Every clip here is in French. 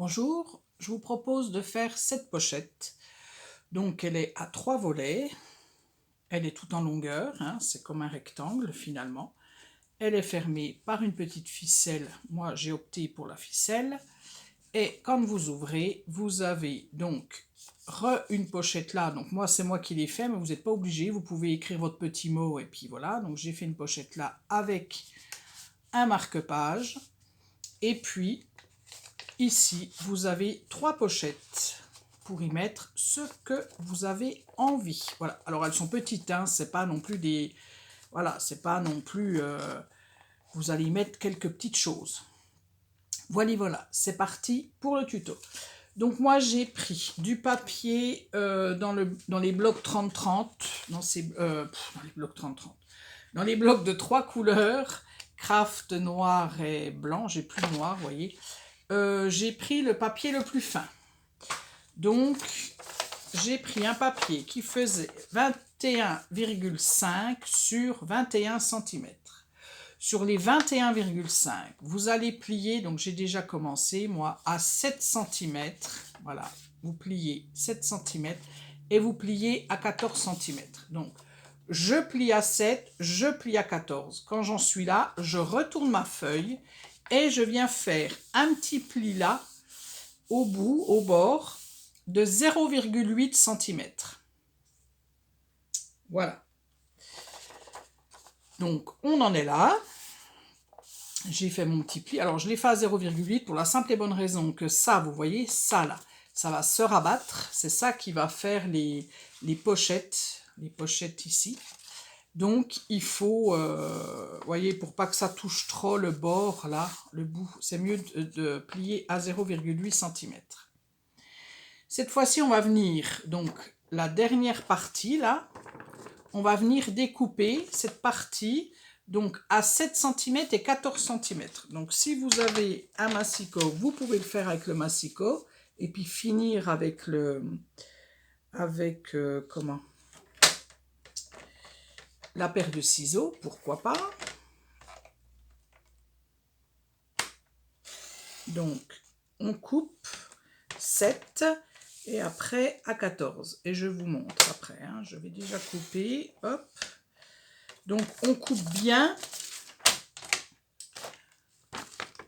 Bonjour, je vous propose de faire cette pochette. Donc elle est à 3 volets, elle est tout en longueur, hein, c'est comme un rectangle finalement. Elle est fermée par une petite ficelle, moi j'ai opté pour la ficelle. Et quand vous ouvrez, vous avez donc une pochette là, donc c'est moi qui l'ai fait, mais vous n'êtes pas obligé, vous pouvez écrire votre petit mot et puis voilà. Donc j'ai fait une pochette là avec un marque-page. Et puis ici, vous avez 3 pochettes pour y mettre ce que vous avez envie. Voilà. Alors elles sont petites, hein, c'est pas non plus des... Voilà, c'est pas non plus... vous allez y mettre quelques petites choses. Voilà, c'est parti pour le tuto. Donc moi j'ai pris du papier dans les blocs 30-30, dans les blocs 30-30, dans les blocs de 3 couleurs, craft noir et blanc, j'ai plus noir, vous voyez. J'ai pris le papier le plus fin. Donc, j'ai pris un papier qui faisait 21,5 sur 21 cm. Sur les 21,5, vous allez plier, donc j'ai déjà commencé, moi, à 7 cm. Voilà, vous pliez 7 cm et vous pliez à 14 cm. Donc, je plie à 7, je plie à 14. Quand j'en suis là, je retourne ma feuille et je viens faire un petit pli là, au bout, au bord, de 0,8 cm. Voilà. Donc, on en est là. J'ai fait mon petit pli. Alors, je l'ai fait à 0,8 pour la simple et bonne raison que ça, vous voyez, ça là, ça va se rabattre. C'est ça qui va faire les pochettes ici. Donc, il faut, voyez, pour pas que ça touche trop le bord, là, le bout, c'est mieux de plier à 0,8 cm. Cette fois-ci, on va venir, donc, la dernière partie, là, on va venir découper cette partie, donc, à 7 cm et 14 cm. Donc, si vous avez un massicot, vous pouvez le faire avec le massicot, et puis finir avec comment, la paire de ciseaux, pourquoi pas. Donc, on coupe 7 et après à 14. Et je vous montre après, hein, je vais déjà couper, hop. Donc, on coupe bien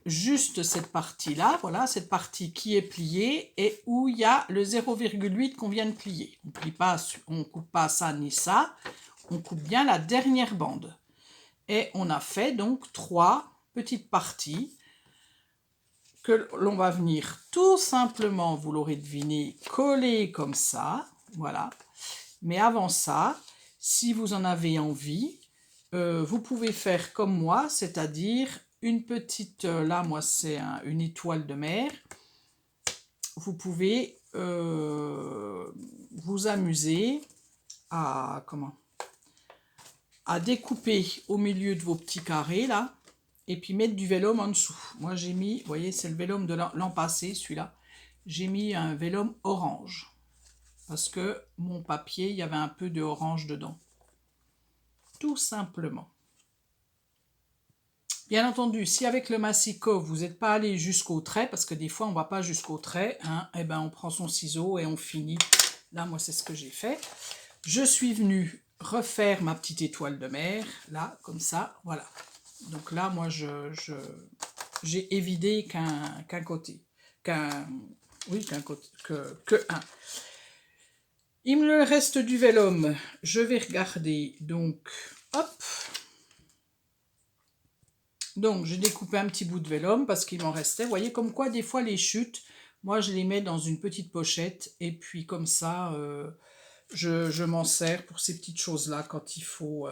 juste cette partie-là, voilà, cette partie qui est pliée et où il y a le 0,8 qu'on vient de plier. On ne coupe pas ça ni ça, on coupe bien la dernière bande. Et on a fait donc 3 petites parties que l'on va venir tout simplement, vous l'aurez deviné, coller comme ça, voilà. Mais avant ça, si vous en avez envie, vous pouvez faire comme moi, c'est-à-dire une petite, là moi c'est une étoile de mer. Vous pouvez vous amuser à découper au milieu de vos petits carrés là, et puis mettre du vélum en dessous. Moi j'ai mis, vous voyez, c'est le vélum de l'an passé, celui-là. J'ai mis un vélum orange, parce que mon papier, il y avait un peu de orange dedans. Tout simplement. Bien entendu, si avec le massicot, vous n'êtes pas allé jusqu'au trait, parce que des fois, on ne va pas jusqu'au trait, hein, et ben on prend son ciseau et on finit. Là, moi, c'est ce que j'ai fait. Je suis venue refaire ma petite étoile de mer, là, comme ça, voilà. Donc là, moi, j'ai évidé qu'un côté. Oui, qu'un côté, que un. Il me reste du vélum. Je vais regarder, donc, hop. Donc, j'ai découpé un petit bout de vélum parce qu'il m'en restait. Vous voyez, comme quoi, des fois, les chutes, moi, je les mets dans une petite pochette. Et puis, comme ça, je m'en sers pour ces petites choses-là quand il faut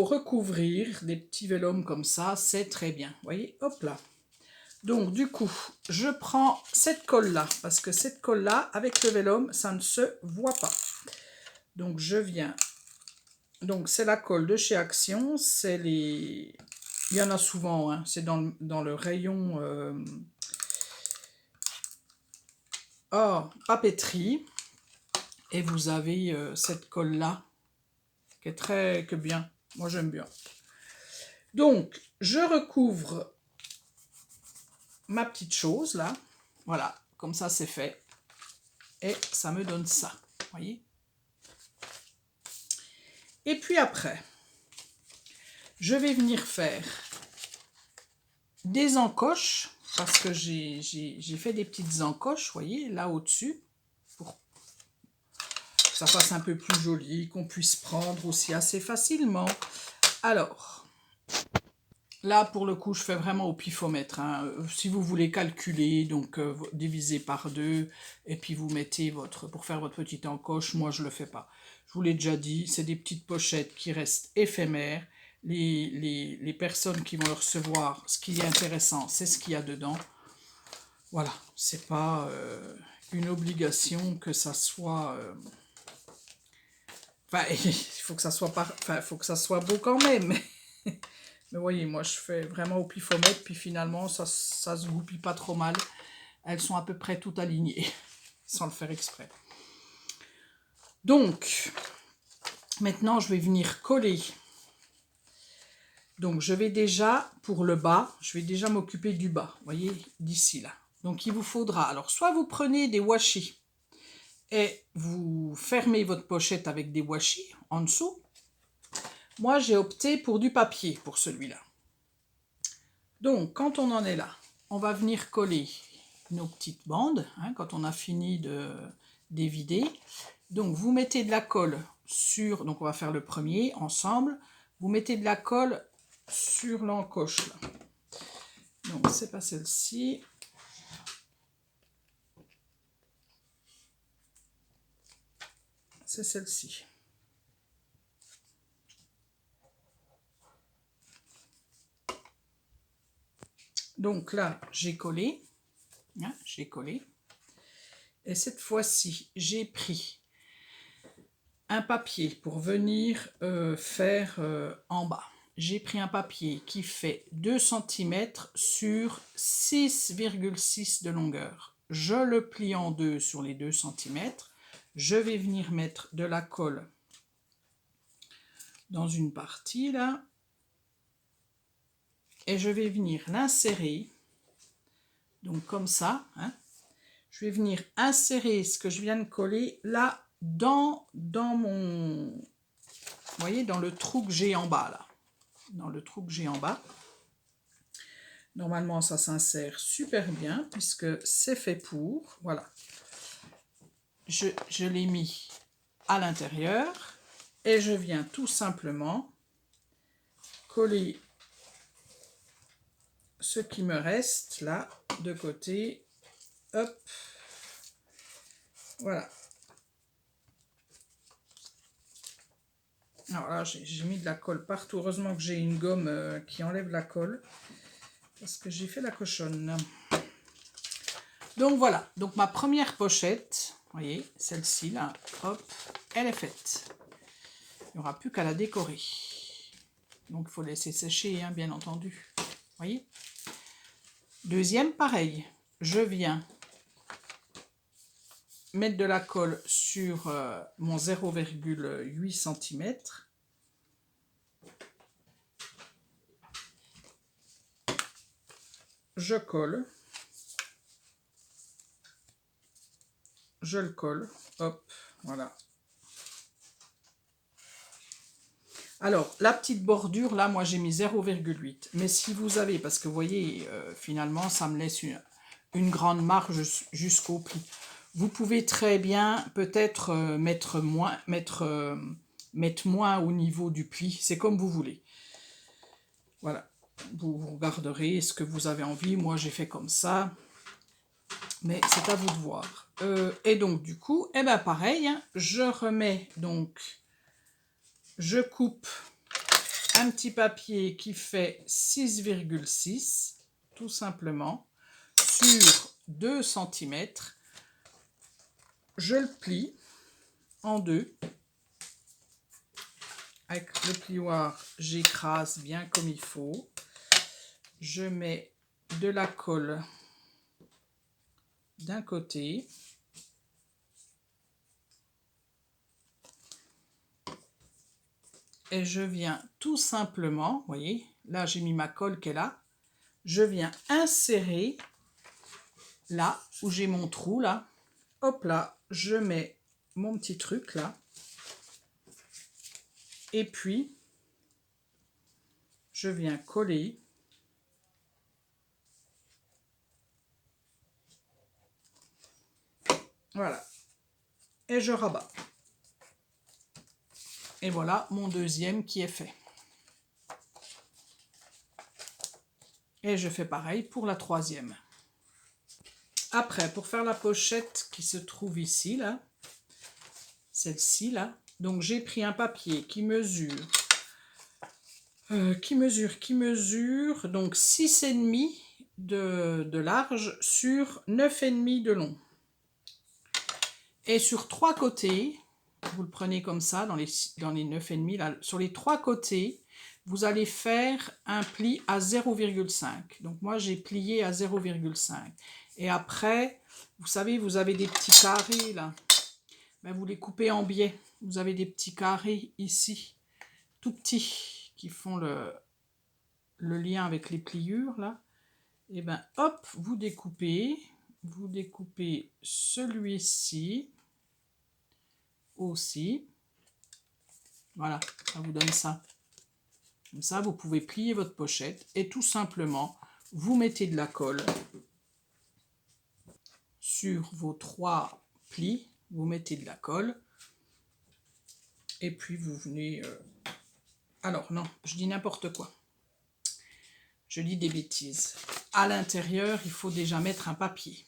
recouvrir des petits vélums comme ça. C'est très bien. Vous voyez, hop là. Donc, du coup, je prends cette colle-là. Parce que cette colle-là, avec le vélum, ça ne se voit pas. Donc, je viens... Donc, c'est la colle de chez Action. C'est les... Il y en a souvent, hein. C'est dans le rayon papeterie. Et vous avez cette colle-là qui est bien. Moi, j'aime bien. Donc, je recouvre ma petite chose là. Voilà, comme ça c'est fait. Et ça me donne ça, voyez. Et puis après, je vais venir faire des encoches, parce que j'ai fait des petites encoches, voyez, là au-dessus, pour que ça fasse un peu plus joli, qu'on puisse prendre aussi assez facilement. Alors, là pour le coup, je fais vraiment au pifomètre, hein. Si vous voulez calculer, donc diviser par 2, et puis vous mettez pour faire votre petite encoche, moi je le fais pas. Je vous l'ai déjà dit, c'est des petites pochettes qui restent éphémères. Les personnes qui vont le recevoir, ce qui est intéressant, c'est ce qu'il y a dedans. Voilà, c'est pas une obligation que ça soit... Enfin, il faut que ça soit faut que ça soit beau quand même. Mais voyez, moi je fais vraiment au pifomètre, puis finalement ça se goupille pas trop mal. Elles sont à peu près toutes alignées, sans le faire exprès. Donc, maintenant je vais venir coller. Donc je vais déjà, pour le bas, je vais déjà m'occuper du bas, vous voyez, d'ici là. Donc il vous faudra, alors soit vous prenez des washi et vous fermez votre pochette avec des washi en dessous. Moi j'ai opté pour du papier pour celui-là. Donc quand on en est là, on va venir coller nos petites bandes, hein, quand on a fini de dévider. Donc vous mettez de la colle sur, donc on va faire le premier ensemble, vous mettez de la colle sur l'encoche là. Donc c'est pas celle-ci. C'est celle-ci. Donc là, j'ai collé. Hein, j'ai collé. Et cette fois-ci, j'ai pris un papier pour venir faire en bas. J'ai pris un papier qui fait 2 cm sur 6,6 de longueur. Je le plie en deux sur les 2 cm. Je vais venir mettre de la colle dans une partie là. Et je vais venir l'insérer. Donc comme ça. Hein. Je vais venir insérer ce que je viens de coller là dans mon... Vous voyez, dans le trou que j'ai en bas là. Dans le trou que j'ai en bas. Normalement, ça s'insère super bien puisque c'est fait pour. Voilà. Je l'ai mis à l'intérieur et je viens tout simplement coller ce qui me reste là de côté. Hop. Voilà. Alors là, j'ai mis de la colle partout. Heureusement que j'ai une gomme qui enlève la colle. Parce que j'ai fait la cochonne. Donc voilà. Donc ma première pochette, vous voyez, celle-ci là, hop, elle est faite. Il n'y aura plus qu'à la décorer. Donc il faut laisser sécher, hein, bien entendu. Vous voyez. Deuxième, pareil. Je viens mettre de la colle sur mon 0,8 cm. Je colle. Je le colle. Hop, voilà. Alors, la petite bordure, là, moi, j'ai mis 0,8. Mais si vous avez, parce que vous voyez, finalement, ça me laisse une grande marge jusqu'au pli. Vous pouvez très bien, peut-être, mettre moins au niveau du pli. C'est comme vous voulez. Voilà. Vous regarderez ce que vous avez envie. Moi, j'ai fait comme ça. Mais c'est à vous de voir. Et donc, du coup, eh ben, pareil, hein, je remets donc... Je coupe un petit papier qui fait 6,6, tout simplement, sur 2 cm. Je le plie en deux. Avec le plioir, j'écrase bien comme il faut. Je mets de la colle d'un côté. Et je viens tout simplement, vous voyez, là j'ai mis ma colle qui est là, je viens insérer là où j'ai mon trou là, hop là, je mets mon petit truc là. Et puis, je viens coller. Voilà. Et je rabats. Et voilà mon deuxième qui est fait. Et je fais pareil pour la troisième. Après, pour faire la pochette qui se trouve ici, là, celle-ci, là, donc j'ai pris un papier qui mesure, donc 6,5 de large sur 9,5 de long. Et sur 3 côtés, vous le prenez comme ça, dans les 9,5, là, sur les 3 côtés, vous allez faire un pli à 0,5. Donc moi, j'ai plié à 0,5. Et après, vous savez, vous avez des petits carrés là. Ben, vous les coupez en biais. Vous avez des petits carrés ici, tout petits, qui font le lien avec les pliures là. Et ben hop, vous découpez celui-ci aussi. Voilà, ça vous donne ça. Comme ça, vous pouvez plier votre pochette et tout simplement, vous mettez de la colle sur vos 3 plis. Vous mettez de la colle et puis vous venez... Alors non, je dis n'importe quoi. Je dis des bêtises. À l'intérieur, il faut déjà mettre un papier.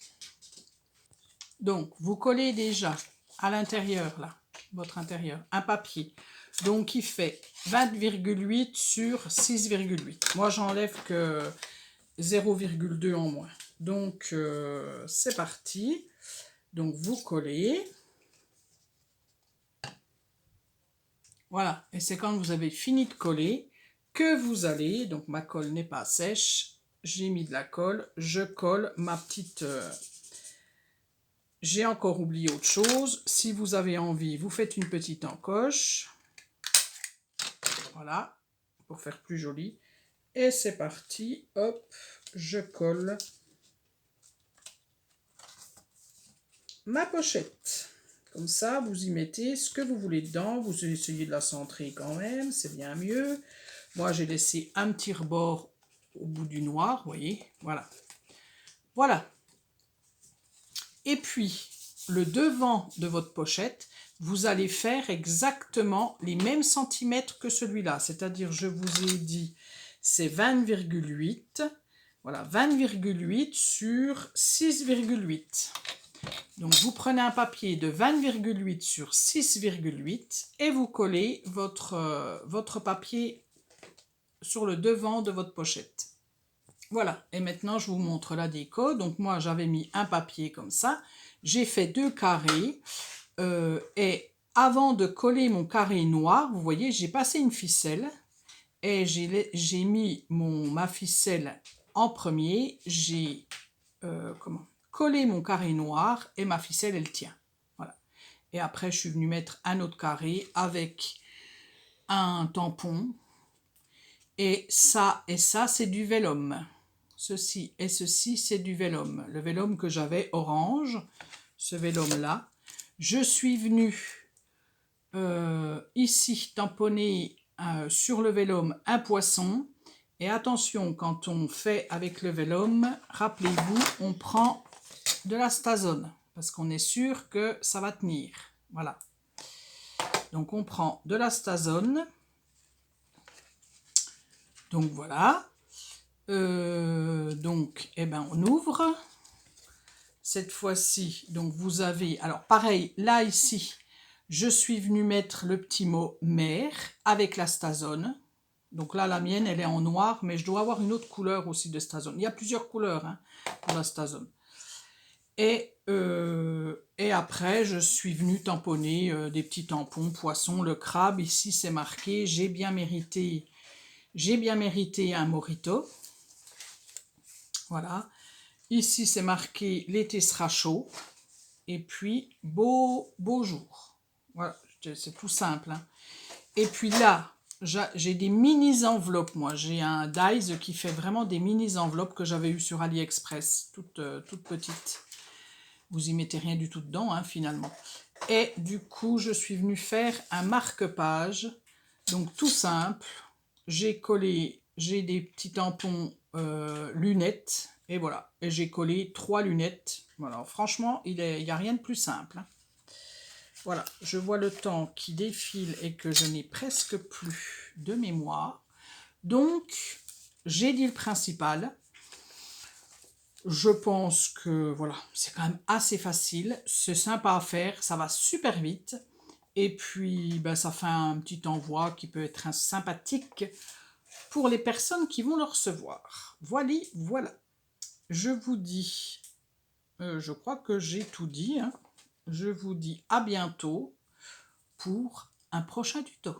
Donc, vous collez déjà à l'intérieur, là, votre intérieur, un papier. Donc, il fait 20,8 sur 6,8. Moi, j'enlève que 0,2 en moins. Donc, c'est parti. Donc, vous collez. Voilà. Et c'est quand vous avez fini de coller que vous allez... Donc, ma colle n'est pas sèche. J'ai mis de la colle. Je colle ma petite... J'ai encore oublié autre chose. Si vous avez envie, vous faites une petite encoche. Voilà, pour faire plus joli. Et c'est parti. Hop, je colle ma pochette. Comme ça, vous y mettez ce que vous voulez dedans. Vous essayez de la centrer quand même, c'est bien mieux. Moi, j'ai laissé un petit rebord au bout du noir, vous voyez. Voilà. Voilà. Et puis, le devant de votre pochette, vous allez faire exactement les mêmes centimètres que celui-là. C'est-à-dire, je vous ai dit, c'est 20,8. Voilà, 20,8 sur 6,8. Donc, vous prenez un papier de 20,8 sur 6,8 et vous collez votre papier sur le devant de votre pochette. Voilà, et maintenant je vous montre la déco. Donc moi j'avais mis un papier comme ça, j'ai fait 2 carrés et avant de coller mon carré noir, vous voyez, j'ai passé une ficelle et j'ai mis ma ficelle en premier, j'ai collé mon carré noir et ma ficelle elle tient. Voilà. Et après je suis venue mettre un autre carré avec un tampon et ça c'est du vélum. Ceci et ceci, c'est du vélum. Le vélum que j'avais orange, ce vélum-là. Je suis venue ici tamponner sur le vélum un poisson. Et attention, quand on fait avec le vélum, rappelez-vous, on prend de la stazone. Parce qu'on est sûr que ça va tenir. Voilà. Donc on prend de la stazone. Donc voilà. Donc, eh ben, on ouvre. Cette fois-ci, donc vous avez... Alors, pareil, là, ici, je suis venue mettre le petit mot « mer » avec la stazone. Donc là, la mienne, elle est en noir, mais je dois avoir une autre couleur aussi de stazone. Il y a plusieurs couleurs hein, pour la stazone. Et après, je suis venue tamponner des petits tampons, poisson, le crabe. Ici, c'est marqué « J'ai bien mérité un mojito ». Voilà. Ici, c'est marqué « L'été sera chaud ». Et puis, beau jour. Voilà, c'est tout simple. Hein. Et puis là, j'ai des mini enveloppes, moi. J'ai un Dies qui fait vraiment des mini enveloppes que j'avais eu sur AliExpress, toutes petites. Vous y mettez rien du tout dedans, hein, finalement. Et du coup, je suis venue faire un marque-page. Donc, tout simple. J'ai des petits tampons lunettes. Et voilà. Et j'ai collé 3 lunettes. Voilà. Franchement, il n'y a rien de plus simple, hein. Voilà. Je vois le temps qui défile et que je n'ai presque plus de mémoire. Donc, j'ai dit le principal. Je pense que voilà, c'est quand même assez facile, c'est sympa à faire, ça va super vite. Et puis, ben, ça fait un petit envoi qui peut être sympathique pour les personnes qui vont le recevoir. Voilà. Je vous dis, je crois que j'ai tout dit, hein. Je vous dis à bientôt pour un prochain tuto.